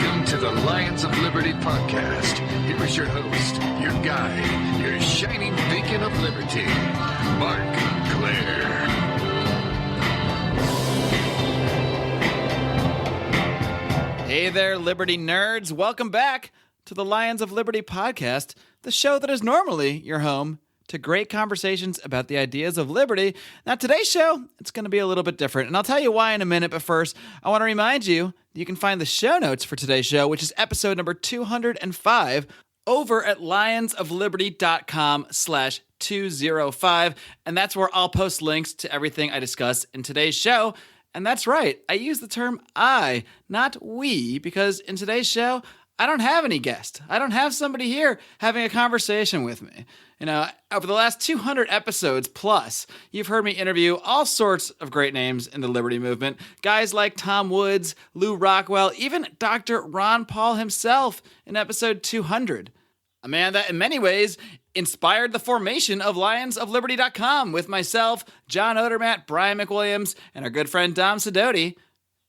Welcome to the Lions of Liberty podcast. Here is your host, your guide, your shining beacon of liberty, Marc Clair. Hey there, Liberty nerds. Welcome back to the Lions of Liberty podcast, the show that is normally your home to great conversations about the ideas of liberty. Now, today's show, it's going to be a little bit different, and I'll tell you why in a minute, but first, I want to remind you that you can find the show notes for today's show, which is episode number 205, over at lionsofliberty.com/205, and that's where I'll post links to everything I discuss in today's show. And that's right, I use the term I, not we, because in today's show, I don't have any guest. I don't have somebody here having a conversation with me. You know, over the last 200 episodes plus, you've heard me interview all sorts of great names in the liberty movement. Guys like Tom Woods, Lou Rockwell, even Dr. Ron Paul himself in episode 200. A man that in many ways inspired the formation of lionsofliberty.com with myself, John Odermatt, Brian McWilliams, and our good friend Dom Sidoti,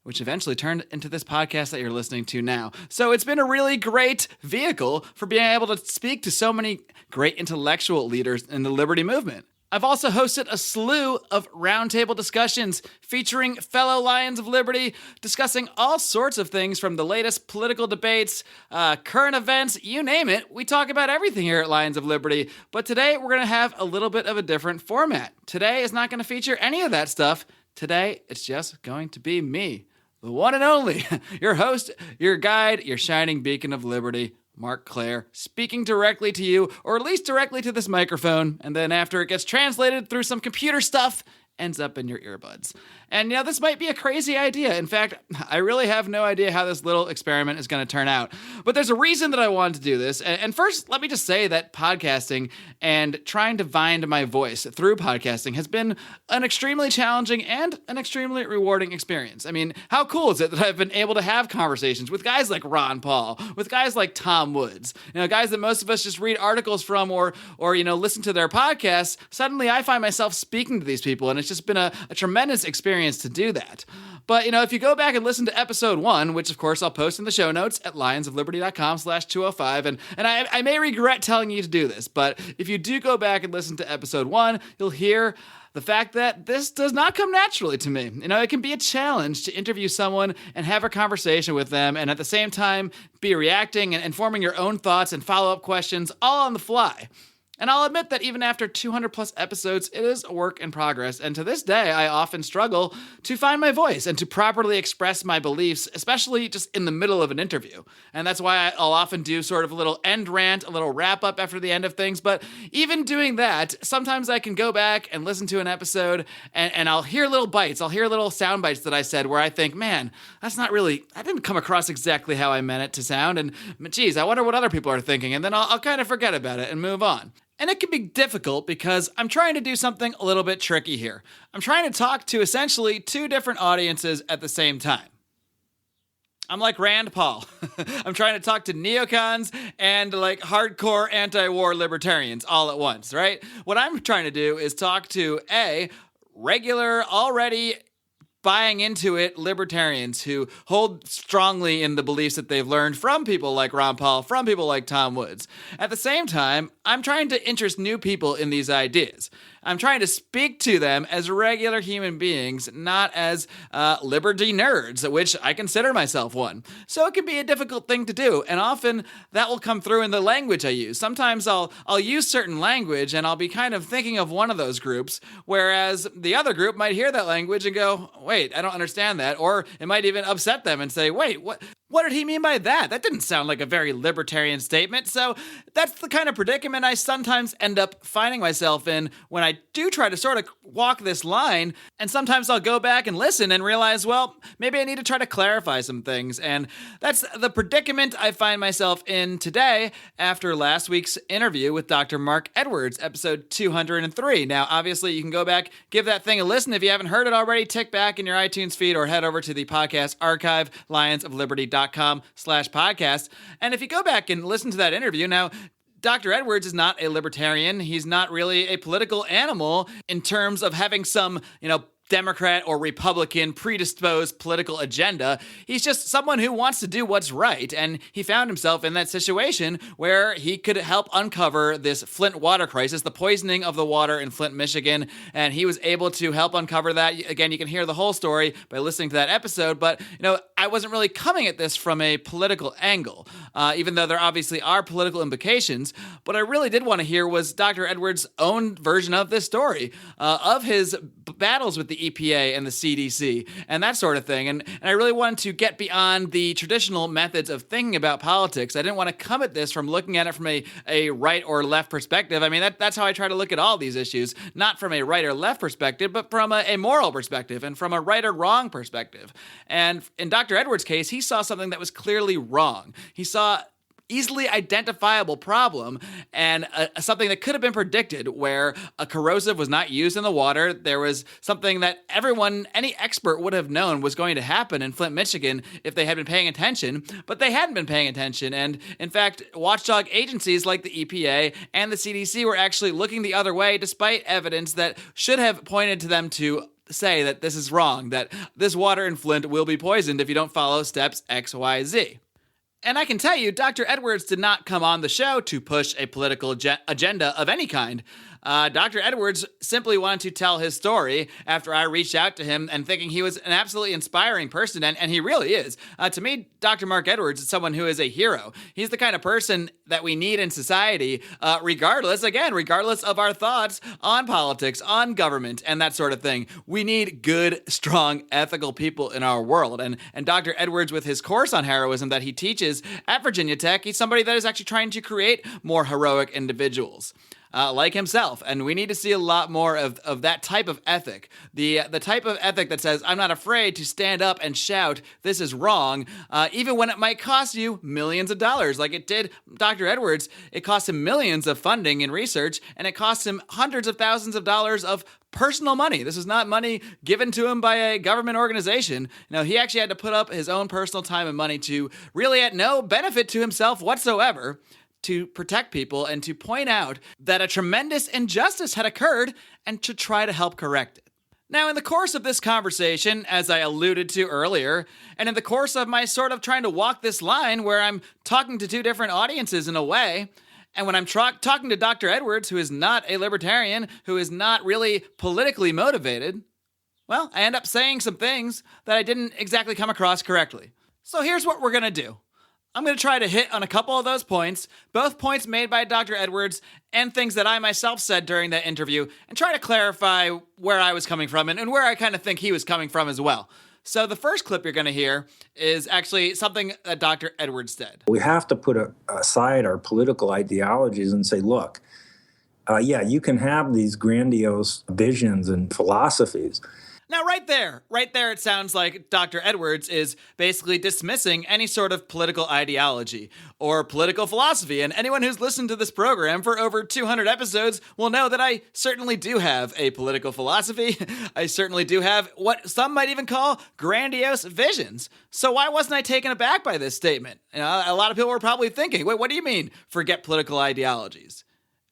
which eventually turned into this podcast that you're listening to now. So it's been a really great vehicle for being able to speak to so many great intellectual leaders in the liberty movement. I've also hosted a slew of roundtable discussions featuring fellow Lions of Liberty, discussing all sorts of things from the latest political debates, current events, you name it. We talk about everything here at Lions of Liberty, but today we're going to have a little bit of a different format. Today is not going to feature any of that stuff. Today, it's just going to be me, the one and only, your host, your guide, your shining beacon of liberty, Marc Clair, speaking directly to you, or at least directly to this microphone, and then after it gets translated through some computer stuff, ends up in your earbuds. And you know, this might be a crazy idea. In fact, I really have no idea how this little experiment is going to turn out. But there's a reason that I wanted to do this. And first, let me just say that podcasting and trying to find my voice through podcasting has been an extremely challenging and an extremely rewarding experience. I mean, how cool is it that I've been able to have conversations with guys like Ron Paul, with guys like Tom Woods, you know, guys that most of us just read articles from or you know, listen to their podcasts. Suddenly I find myself speaking to these people, and it's just been a tremendous experience to do that. But, you know, if you go back and listen to episode 1, which of course I'll post in the show notes at lionsofliberty.com/205, and I may regret telling you to do this, but if you do go back and listen to episode 1, you'll hear the fact that this does not come naturally to me. You know, it can be a challenge to interview someone and have a conversation with them, and at the same time be reacting and forming your own thoughts and follow-up questions all on the fly. And I'll admit that even after 200 plus episodes, it is a work in progress. And to this day, I often struggle to find my voice and to properly express my beliefs, especially just in the middle of an interview. And that's why I'll often do sort of a little end rant, a little wrap up after the end of things. But even doing that, sometimes I can go back and listen to an episode and I'll hear little bites. I'll hear little sound bites that I said where I think, man, I didn't come across exactly how I meant it to sound. And geez, I wonder what other people are thinking. And then I'll kind of forget about it and move on. And it can be difficult because I'm trying to do something a little bit tricky here. I'm trying to talk to essentially two different audiences at the same time. I'm like Rand Paul. I'm trying to talk to neocons and like hardcore anti-war libertarians all at once, right? What I'm trying to do is talk to regular, already buying into it libertarians who hold strongly in the beliefs that they've learned from people like Ron Paul, from people like Tom Woods. At the same time, I'm trying to interest new people in these ideas. I'm trying to speak to them as regular human beings, not as liberty nerds, which I consider myself one. So it can be a difficult thing to do, and often that will come through in the language I use. Sometimes I'll use certain language, and I'll be kind of thinking of one of those groups, whereas the other group might hear that language and go, wait, I don't understand that, or it might even upset them and say, wait, what did he mean by that? That didn't sound like a very libertarian statement. So that's the kind of predicament I sometimes end up finding myself in when I do try to sort of walk this line. And sometimes I'll go back and listen and realize, well, maybe I need to try to clarify some things. And that's the predicament I find myself in today after last week's interview with Dr. Marc Edwards, episode 203. Now, obviously, you can go back, give that thing a listen. If you haven't heard it already, tick back in your iTunes feed or head over to the podcast archive, lionsofliberty.com/podcast. And if you go back and listen to that interview, now, Dr. Edwards is not a libertarian. He's not really a political animal in terms of having some, Democrat or Republican predisposed political agenda. He's just someone who wants to do what's right, and he found himself in that situation where he could help uncover this Flint Water Crisis, the poisoning of the water in Flint, Michigan, and he was able to help uncover that. Again, you can hear the whole story by listening to that episode, but I wasn't really coming at this from a political angle, even though there obviously are political implications. What I really did want to hear was Dr. Edwards' own version of this story, of his battles with the EPA and the CDC and that sort of thing. And I really wanted to get beyond the traditional methods of thinking about politics. I didn't want to come at this from looking at it from a right or left perspective. I mean, that's how I try to look at all these issues, not from a right or left perspective, but from a moral perspective and from a right or wrong perspective. And in Dr. Edwards' case, he saw something that was clearly wrong. He saw easily identifiable problem and something that could have been predicted, where a corrosive was not used in the water. There was something that any expert would have known was going to happen in Flint, Michigan if they had been paying attention, but they hadn't been paying attention. And in fact, watchdog agencies like the EPA and the CDC were actually looking the other way despite evidence that should have pointed to them to say that this is wrong, that this water in Flint will be poisoned if you don't follow steps X, Y, Z. And I can tell you, Dr. Edwards did not come on the show to push a political agenda of any kind. Dr. Edwards simply wanted to tell his story after I reached out to him and thinking he was an absolutely inspiring person, and he really is. To me, Dr. Marc Edwards is someone who is a hero. He's the kind of person that we need in society, regardless of our thoughts on politics, on government, and that sort of thing. We need good, strong, ethical people in our world. And Dr. Edwards, with his course on heroism that he teaches at Virginia Tech, he's somebody that is actually trying to create more heroic individuals. Like himself, and we need to see a lot more of that type of ethic. The type of ethic that says, I'm not afraid to stand up and shout, this is wrong, even when it might cost you millions of dollars, like it did Dr. Edwards. It cost him millions of funding and research, and it cost him hundreds of thousands of dollars of personal money. This is not money given to him by a government organization. He actually had to put up his own personal time and money to really at no benefit to himself whatsoever, to protect people and to point out that a tremendous injustice had occurred and to try to help correct it. Now, in the course of this conversation, as I alluded to earlier, and in the course of my sort of trying to walk this line where I'm talking to two different audiences in a way, and when I'm talking to Dr. Edwards, who is not a libertarian, who is not really politically motivated, well, I end up saying some things that I didn't exactly come across correctly. So here's what we're going to do. I'm going to try to hit on a couple of those points, both points made by Dr. Edwards and things that I myself said during that interview, and try to clarify where I was coming from and where I kind of think he was coming from as well. So the first clip you're going to hear is actually something that Dr. Edwards said. We have to put aside our political ideologies and say, look, you can have these grandiose visions and philosophies. Now, right there, it sounds like Dr. Edwards is basically dismissing any sort of political ideology or political philosophy. And anyone who's listened to this program for over 200 episodes will know that I certainly do have a political philosophy. I certainly do have what some might even call grandiose visions. So why wasn't I taken aback by this statement? A lot of people were probably thinking, wait, what do you mean, forget political ideologies?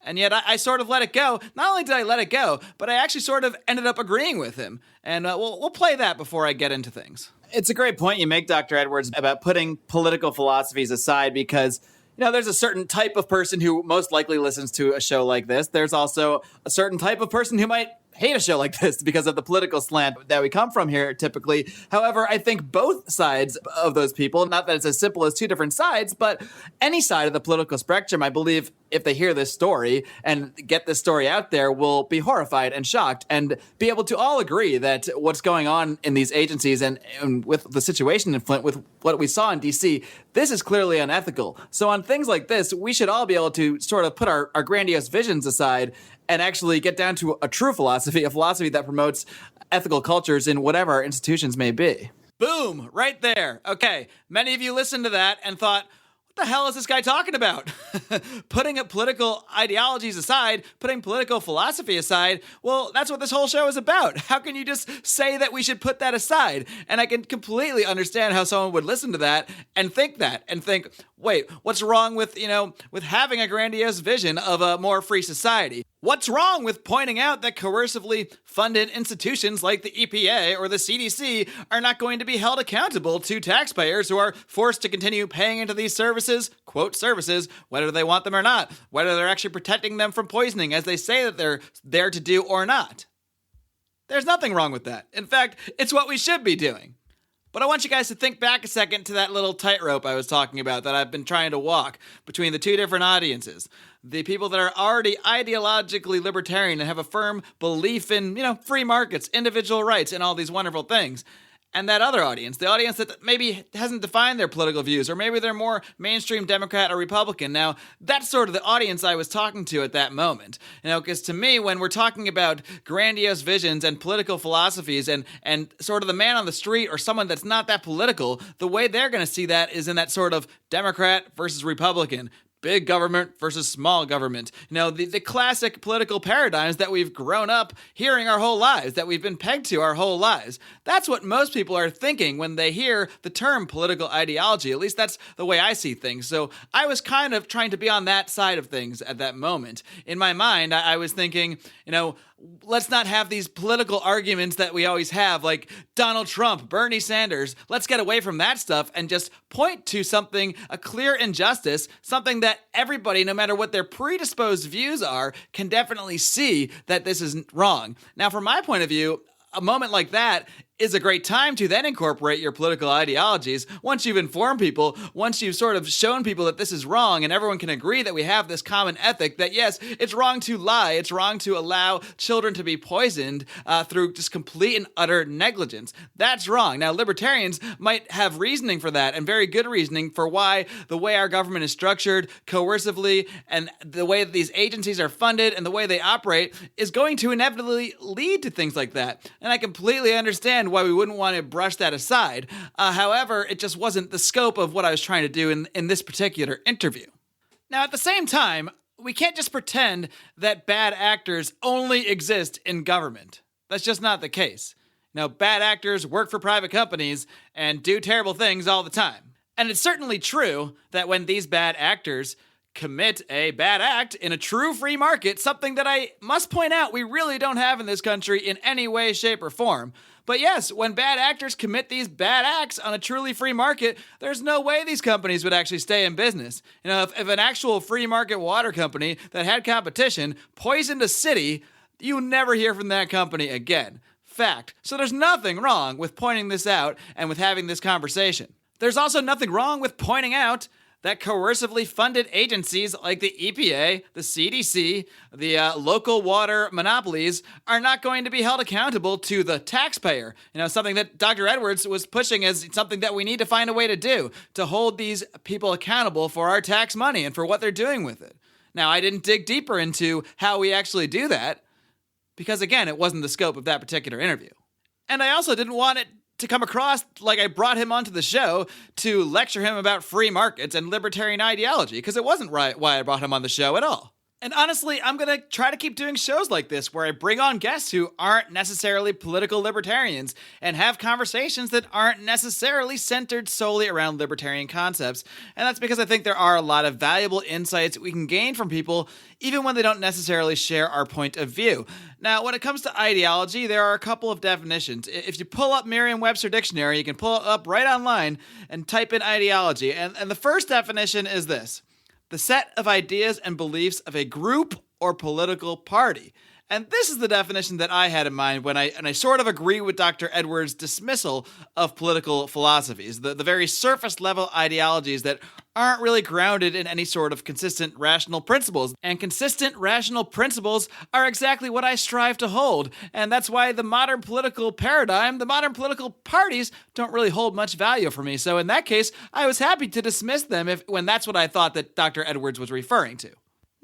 And yet I sort of let it go. Not only did I let it go, but I actually sort of ended up agreeing with him. And we'll play that before I get into things. It's a great point you make, Dr. Edwards, about putting political philosophies aside because, there's a certain type of person who most likely listens to a show like this. There's also a certain type of person who might hate a show like this because of the political slant that we come from here typically. However, I think both sides of those people, not that it's as simple as two different sides, but any side of the political spectrum, I believe if they hear this story and get this story out there, will be horrified and shocked and be able to all agree that what's going on in these agencies and with the situation in Flint, with what we saw in DC, this is clearly unethical. So on things like this, we should all be able to sort of put our grandiose visions aside and actually get down to a true philosophy, a philosophy that promotes ethical cultures in whatever our institutions may be. Boom, right there. Okay, many of you listened to that and thought, what the hell is this guy talking about? Putting political ideologies aside, putting political philosophy aside, well, that's what this whole show is about. How can you just say that we should put that aside? And I can completely understand how someone would listen to that and think, wait, what's wrong with, with having a grandiose vision of a more free society? What's wrong with pointing out that coercively funded institutions like the EPA or the CDC are not going to be held accountable to taxpayers who are forced to continue paying into these services, quote services, whether they want them or not, whether they're actually protecting them from poisoning as they say that they're there to do or not? There's nothing wrong with that. In fact, it's what we should be doing. But I want you guys to think back a second to that little tightrope I was talking about that I've been trying to walk between the two different audiences. The people that are already ideologically libertarian and have a firm belief in, free markets, individual rights, and all these wonderful things. And that other audience, the audience that maybe hasn't defined their political views, or maybe they're more mainstream Democrat or Republican. Now, that's sort of the audience I was talking to at that moment. Because to me, when we're talking about grandiose visions and political philosophies and sort of the man on the street or someone that's not that political, the way they're going to see that is in that sort of Democrat versus Republican, big government versus small government. The classic political paradigms that we've grown up hearing our whole lives, that we've been pegged to our whole lives. That's what most people are thinking when they hear the term political ideology. At least that's the way I see things. So I was kind of trying to be on that side of things at that moment. In my mind, I was thinking, let's not have these political arguments that we always have, like Donald Trump, Bernie Sanders. Let's get away from that stuff and just point to something, a clear injustice, something that everybody, no matter what their predisposed views are, can definitely see that this is wrong. Now, from my point of view, a moment like that is a great time to then incorporate your political ideologies. Once you've informed people, once you've sort of shown people that this is wrong and everyone can agree that we have this common ethic that yes, it's wrong to lie, it's wrong to allow children to be poisoned through just complete and utter negligence. That's wrong. Now, libertarians might have reasoning for that, and very good reasoning for why the way our government is structured coercively and the way that these agencies are funded and the way they operate is going to inevitably lead to things like that. And I completely understand why we wouldn't want to brush that aside. However, it just wasn't the scope of what I was trying to do in this particular interview. Now, at the same time, we can't just pretend that bad actors only exist in government. That's just not the case. Bad actors work for private companies and do terrible things all the time. And it's certainly true that when these bad actors commit a bad act in a true free market, something that I must point out we really don't have in this country in any way, shape, or form. But yes, when bad actors commit these bad acts on a truly free market, there's no way these companies would actually stay in business. If an actual free market water company that had competition poisoned a city, you never hear from that company again. Fact. So there's nothing wrong with pointing this out and with having this conversation. There's also nothing wrong with pointing out that coercively funded agencies like the EPA, the CDC, the local water monopolies are not going to be held accountable to the taxpayer. Something that Dr. Edwards was pushing as something that we need to find a way to do, to hold these people accountable for our tax money and for what they're doing with it. Now, I didn't dig deeper into how we actually do that because, again, it wasn't the scope of that particular interview. And I also didn't want it to come across like I brought him onto the show to lecture him about free markets and libertarian ideology, because it wasn't right why I brought him on the show at all. And honestly, I'm going to try to keep doing shows like this where I bring on guests who aren't necessarily political libertarians and have conversations that aren't necessarily centered solely around libertarian concepts. And that's because I think there are a lot of valuable insights we can gain from people, even when they don't necessarily share our point of view. Now, when it comes to ideology, there are a couple of definitions. If you pull up Merriam-Webster Dictionary, you can pull it up right online and type in ideology. And the first definition is this: the set of ideas and beliefs of a group or political party. And this is the definition that I had in mind when I sort of agree with Dr. Edwards' dismissal of political philosophies, the very surface level ideologies that aren't really grounded in any sort of consistent rational principles. And consistent rational principles are exactly what I strive to hold. And that's why the modern political paradigm, the modern political parties don't really hold much value for me. So in that case, I was happy to dismiss them when that's what I thought that Dr. Edwards was referring to.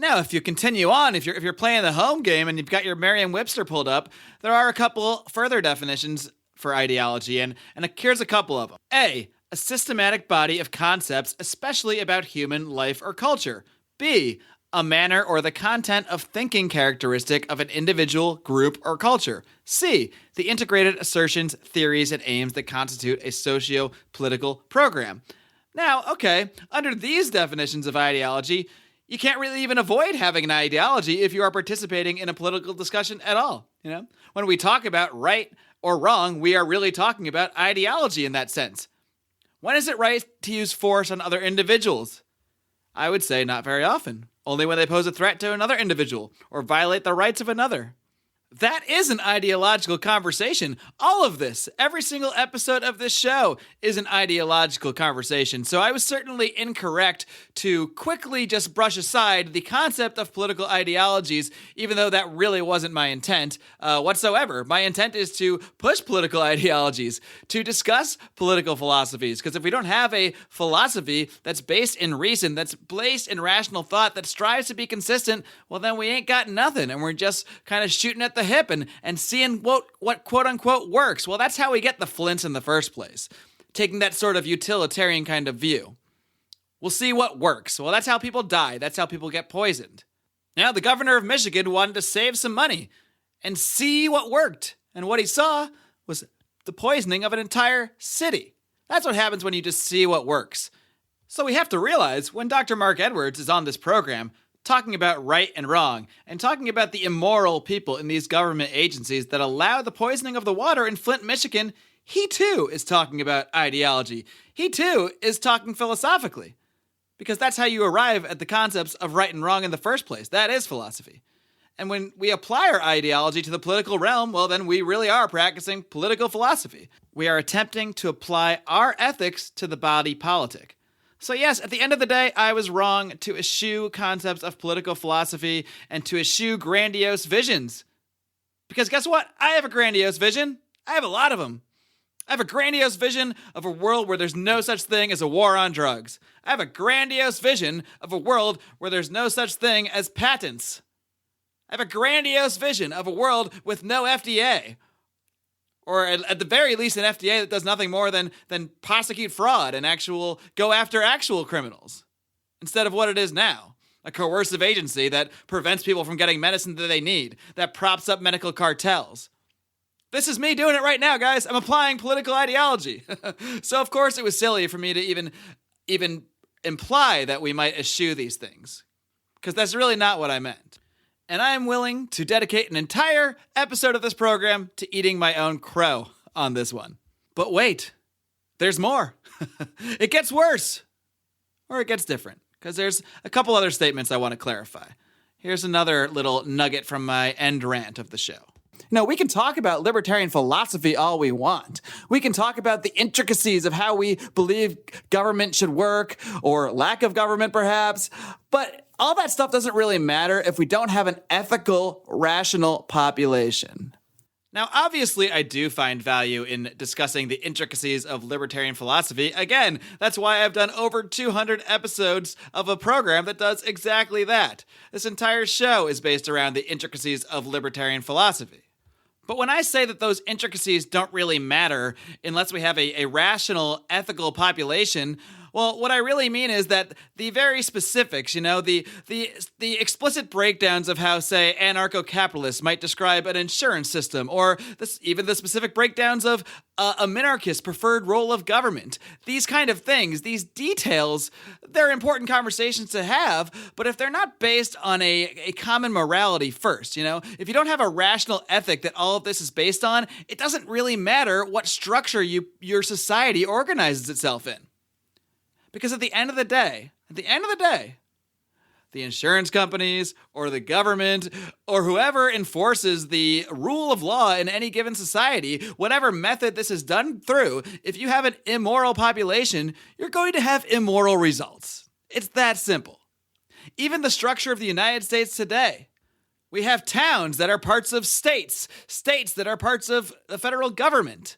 Now, if you continue on, if you're playing the home game and you've got your Merriam-Webster pulled up, there are a couple further definitions for ideology, and here's a couple of them. A systematic body of concepts, especially about human life or culture. B, a manner or the content of thinking characteristic of an individual, group, or culture. C, the integrated assertions, theories, and aims that constitute a socio-political program. Now, okay, under these definitions of ideology, You can't really even avoid having an ideology if you are participating in a political discussion at all. When we talk about right or wrong, we are really talking about ideology in that sense. When is it right to use force on other individuals? I would say not very often. Only when they pose a threat to another individual or violate the rights of another. That is an ideological conversation. All of this, every single episode of this show is an ideological conversation. So I was certainly incorrect to quickly just brush aside the concept of political ideologies, even though that really wasn't my intent whatsoever. My intent is to push political ideologies, to discuss political philosophies. Because if we don't have a philosophy that's based in reason, that's based in rational thought, that strives to be consistent, well, then we ain't got nothing. And we're just kind of shooting at the hip and seeing what quote unquote works. Well, that's how we get the Flints in the first place, taking that sort of utilitarian kind of view. We'll see what works. Well, that's how people die. That's how people get poisoned. Now, the governor of Michigan wanted to save some money and see what worked. And what he saw was the poisoning of an entire city. That's what happens when you just see what works. So we have to realize when Dr. Marc Edwards is on this program, talking about right and wrong, and talking about the immoral people in these government agencies that allow the poisoning of the water in Flint, Michigan, he too is talking about ideology. He too is talking philosophically. Because that's how you arrive at the concepts of right and wrong in the first place. That is philosophy. And when we apply our ideology to the political realm, well, then we really are practicing political philosophy. We are attempting to apply our ethics to the body politic. So yes, at the end of the day, I was wrong to eschew concepts of political philosophy and to eschew grandiose visions. Because guess what? I have a grandiose vision. I have a lot of them. I have a grandiose vision of a world where there's no such thing as a war on drugs. I have a grandiose vision of a world where there's no such thing as patents. I have a grandiose vision of a world with no FDA. Or at the very least, an FDA that does nothing more than prosecute fraud and go after actual criminals. Instead of what it is now, a coercive agency that prevents people from getting medicine that they need, that props up medical cartels. This is me doing it right now, guys. I'm applying political ideology. So of course it was silly for me to even imply that we might eschew these things. Because that's really not what I meant. And I am willing to dedicate an entire episode of this program to eating my own crow on this one. But wait, there's more. It gets worse. Or it gets different. Because there's a couple other statements I want to clarify. Here's another little nugget from my end rant of the show. We can talk about libertarian philosophy all we want. We can talk about the intricacies of how we believe government should work, or lack of government perhaps, but all that stuff doesn't really matter if we don't have an ethical, rational population. Now, obviously, I do find value in discussing the intricacies of libertarian philosophy. Again, that's why I've done over 200 episodes of a program that does exactly that. This entire show is based around the intricacies of libertarian philosophy. But when I say that those intricacies don't really matter unless we have a rational, ethical population, well, what I really mean is that the very specifics, the explicit breakdowns of how, say, anarcho-capitalists might describe an insurance system, or even the specific breakdowns of a minarchist preferred role of government. These kind of things, these details, they're important conversations to have, but if they're not based on a common morality first, if you don't have a rational ethic that all of this is based on, it doesn't really matter what structure your society organizes itself in. Because at the end of the day, the insurance companies or the government or whoever enforces the rule of law in any given society, whatever method this is done through, if you have an immoral population, you're going to have immoral results. It's that simple. Even the structure of the United States today. We have towns that are parts of states that are parts of the federal government,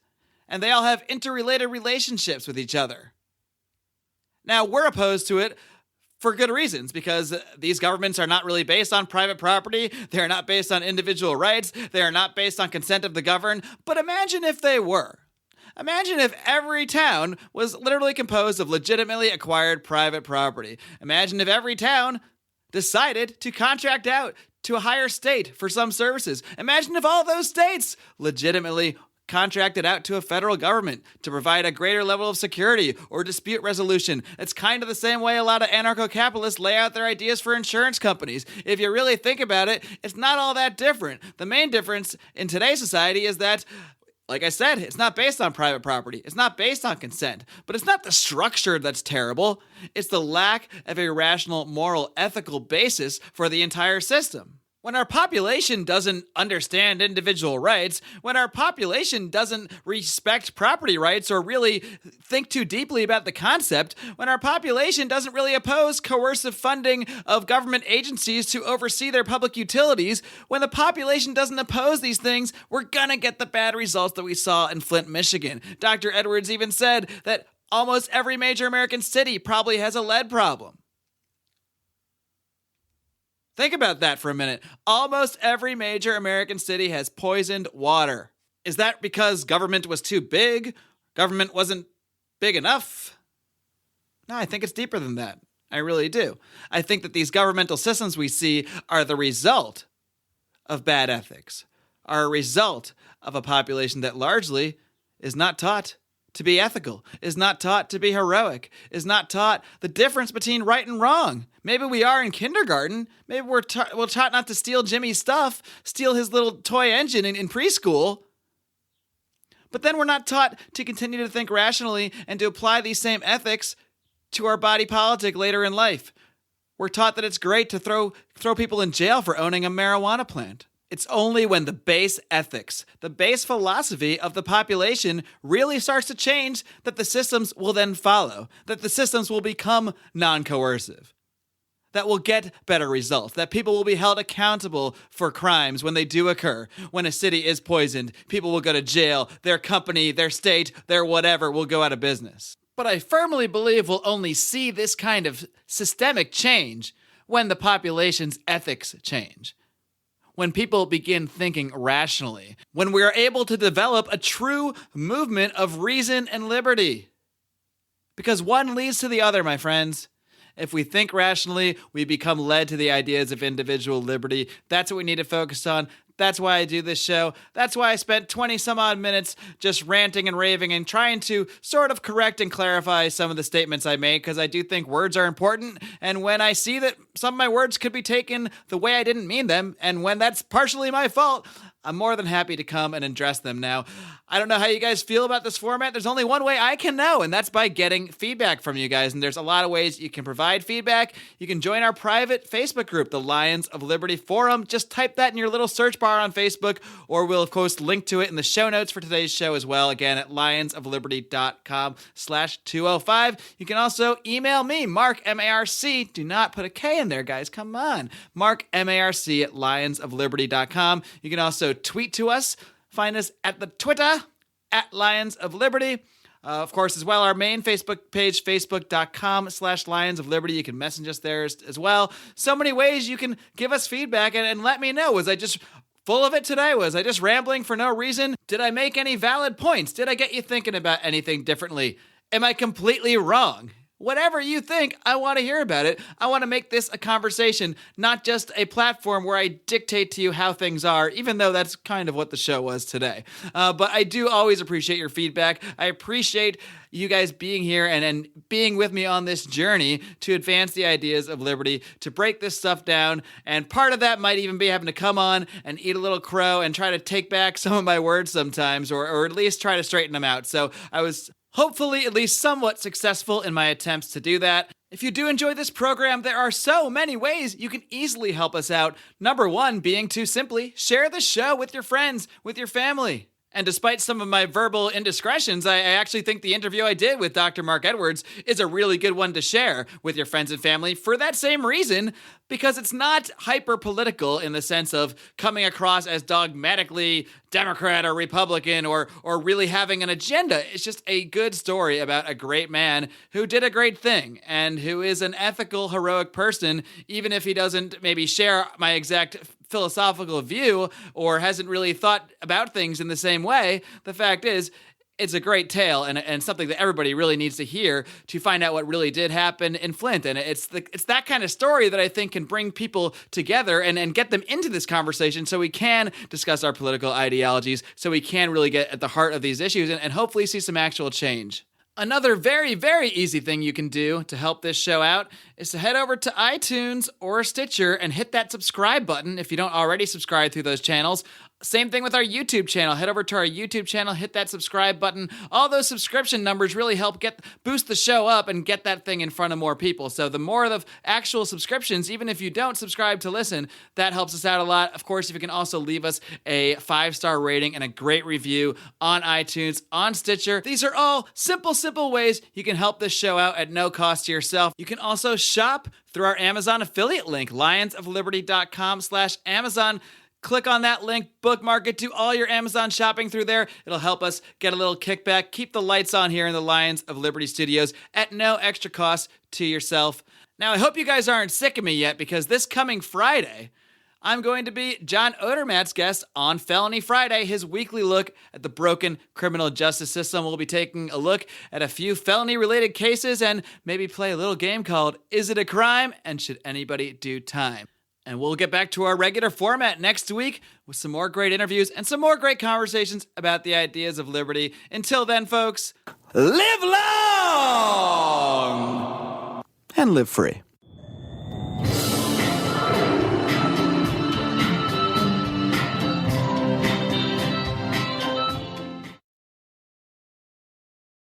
and they all have interrelated relationships with each other. Now, we're opposed to it for good reasons, because these governments are not really based on private property, they are not based on individual rights, they are not based on consent of the governed, but imagine if they were. Imagine if every town was literally composed of legitimately acquired private property. Imagine if every town decided to contract out to a higher state for some services. Imagine if all those states legitimately contracted out to a federal government to provide a greater level of security or dispute resolution. It's kind of the same way a lot of anarcho-capitalists lay out their ideas for insurance companies. If you really think about it, it's not all that different. The main difference in today's society is that, like I said, it's not based on private property. It's not based on consent. But it's not the structure that's terrible. It's the lack of a rational, moral, ethical basis for the entire system. When our population doesn't understand individual rights, when our population doesn't respect property rights or really think too deeply about the concept, when our population doesn't really oppose coercive funding of government agencies to oversee their public utilities, when the population doesn't oppose these things, we're gonna get the bad results that we saw in Flint, Michigan. Dr. Edwards even said that almost every major American city probably has a lead problem. Think about that for a minute. Almost every major American city has poisoned water. Is that because government was too big? Government wasn't big enough? No, I think it's deeper than that. I really do. I think that these governmental systems we see are the result of bad ethics, are a result of a population that largely is not taught to be ethical, is not taught to be heroic, is not taught the difference between right and wrong. Maybe we are in kindergarten. Maybe we're taught not to steal Jimmy's stuff, steal his little toy engine in preschool. But then we're not taught to continue to think rationally and to apply these same ethics to our body politic later in life. We're taught that it's great to throw people in jail for owning a marijuana plant. It's only when the base ethics, the base philosophy of the population really starts to change that the systems will then follow, that the systems will become non-coercive, that will get better results, that people will be held accountable for crimes when they do occur. When a city is poisoned, people will go to jail, their company, their state, their whatever will go out of business. But I firmly believe we'll only see this kind of systemic change when the population's ethics change. When people begin thinking rationally, when we are able to develop a true movement of reason and liberty. Because one leads to the other, my friends. If we think rationally, we become led to the ideas of individual liberty. That's what we need to focus on. That's why I do this show. That's why I spent 20 some odd minutes just ranting and raving and trying to sort of correct and clarify some of the statements I made, because I do think words are important. And when I see that some of my words could be taken the way I didn't mean them, and when that's partially my fault, I'm more than happy to come and address them now. I don't know how you guys feel about this format. There's only one way I can know, and that's by getting feedback from you guys. And there's a lot of ways you can provide feedback. You can join our private Facebook group, the Lions of Liberty Forum. Just type that in your little search bar on Facebook, or we'll, of course, link to it in the show notes for today's show as well. Again, at lionsofliberty.com/205. You can also email me, Marc, M-A-R-C. Do not put a K in there, guys. Come on. Marc, M-A-R-C, at lionsofliberty.com. You can also tweet to us. Find us at the Twitter, at Lions of Liberty. Of course, as well, our main Facebook page, facebook.com/Lions of Liberty. You can message us there as well. So many ways you can give us feedback and let me know. Was I just full of it today? Was I just rambling for no reason? Did I make any valid points? Did I get you thinking about anything differently? Am I completely wrong? Whatever you think, I want to hear about it. I want to make this a conversation, not just a platform where I dictate to you how things are, even though that's kind of what the show was today. But I do always appreciate your feedback. I appreciate you guys being here and being with me on this journey to advance the ideas of liberty, to break this stuff down. And part of that might even be having to come on and eat a little crow and try to take back some of my words sometimes, or at least try to straighten them out. So I was hopefully at least somewhat successful in my attempts to do that. If you do enjoy this program, there are so many ways you can easily help us out. Number one being to simply share the show with your friends, with your family. And despite some of my verbal indiscretions, I actually think the interview I did with Dr. Marc Edwards is a really good one to share with your friends and family for that same reason, because it's not hyper-political in the sense of coming across as dogmatically Democrat or Republican or really having an agenda. It's just a good story about a great man who did a great thing and who is an ethical, heroic person, even if he doesn't maybe share my exact philosophical view or hasn't really thought about things in the same way. The fact is, it's a great tale and something that everybody really needs to hear to find out what really did happen in Flint. And it's that kind of story that I think can bring people together and get them into this conversation so we can discuss our political ideologies, so we can really get at the heart of these issues and hopefully see some actual change. Another very, very easy thing you can do to help this show out is to head over to iTunes or Stitcher and hit that subscribe button if you don't already subscribe through those channels. Same thing with our YouTube channel. Head over to our YouTube channel, hit that subscribe button. All those subscription numbers really help boost the show up and get that thing in front of more people. So the more of the actual subscriptions, even if you don't subscribe to listen, that helps us out a lot. Of course, if you can also leave us a 5-star rating and a great review on iTunes, on Stitcher. These are all simple ways you can help this show out at no cost to yourself. You can also shop through our Amazon affiliate link, lionsofliberty.com/Amazon. Click on that link, bookmark it, do all your Amazon shopping through there. It'll help us get a little kickback, keep the lights on here in the Lions of Liberty studios at no extra cost to yourself. Now, I hope you guys aren't sick of me yet, because this coming Friday, I'm going to be John Odermatt's guest on Felony Friday, his weekly look at the broken criminal justice system. We'll be taking a look at a few felony-related cases and maybe play a little game called Is It a Crime? And Should Anybody Do Time? And we'll get back to our regular format next week with some more great interviews and some more great conversations about the ideas of liberty. Until then, folks, live long and live free.